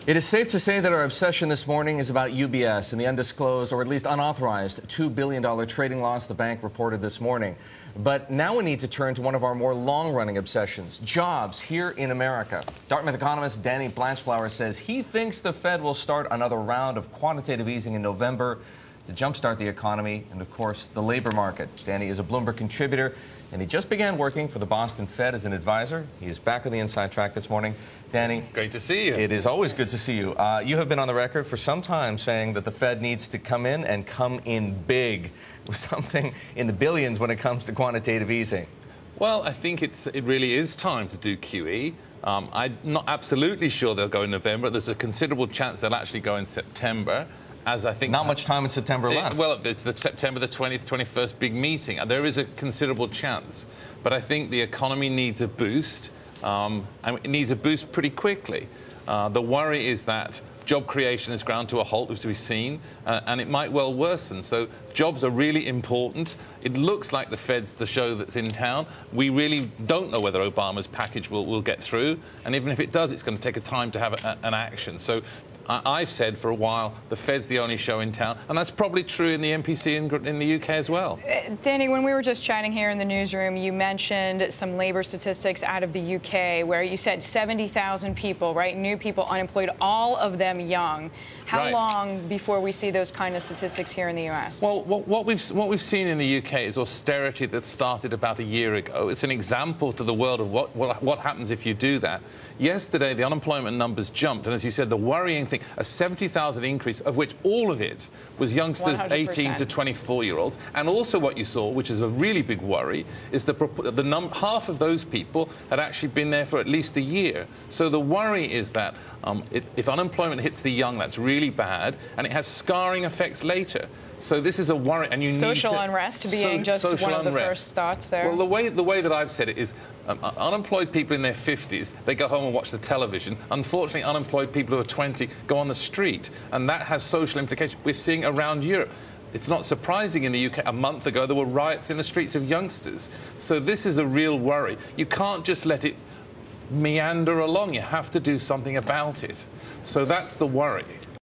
It is safe to say that our obsession this morning is about UBS and the undisclosed, or at least unauthorized, $2 billion trading loss the bank reported this morning. But now we need to turn to one of our more long-running obsessions, jobs here in America. Dartmouth economist Danny Blanchflower says he thinks the Fed will start another round of quantitative easing in November to jumpstart the economy and, of course, the labor market. Danny is a Bloomberg contributor, and he just began working for the Boston Fed as an advisor. He is back on the Inside Track this morning. Danny. Great to see you. It is always good to see you. You have been on the record for some time saying that the Fed needs to come in and come in big with something in the billions when it comes to quantitative easing. Well, I think it really is time to do QE. I'm not absolutely sure they'll go in November. There's a considerable chance they'll actually go in September. As I think not much time in September left. Well, it's the September the 20th, 21st big meeting. There is a considerable chance. But I think the economy needs a boost, and it needs a boost pretty quickly. The worry is that job creation is ground to a halt, as we've seen, and it might well worsen. So jobs are really important. It looks like the Fed's the show that's in town. We really don't know whether Obama's package will get through. And even if it does, it's going to take a time to have an action. So I've said for a while the Fed's the only show in town, and that's probably true in the MPC in the UK as well. Danny, when we were just chatting here in the newsroom, you mentioned some labor statistics out of the UK where you said 70,000 people, right, new people unemployed, all of them young. How long before we see those kind of statistics here in the US? Well, what we've seen in the UK is austerity that started about a year ago. It's an example to the world of what happens if you do that. Yesterday, the unemployment numbers jumped, and as you said, the worrying thing, a 70,000 increase, of which all of it was youngsters 100%. 18 to 24-year-olds. And also what you saw, which is a really big worry, is half of those people had actually been there for at least a year. So the worry is that if unemployment hits the young, that's really bad, and it has scarring effects later. So this is a worry, and you need social unrest being just one of the first thoughts there. Well, the way that I've said it is, unemployed people in their 50s, they go home and watch the television. Unfortunately, unemployed people who are 20 go on the street, and that has social implications. We're seeing around Europe. It's not surprising in the UK. A month ago, there were riots in the streets of youngsters. So this is a real worry. You can't just let it meander along. You have to do something about it. So that's the worry.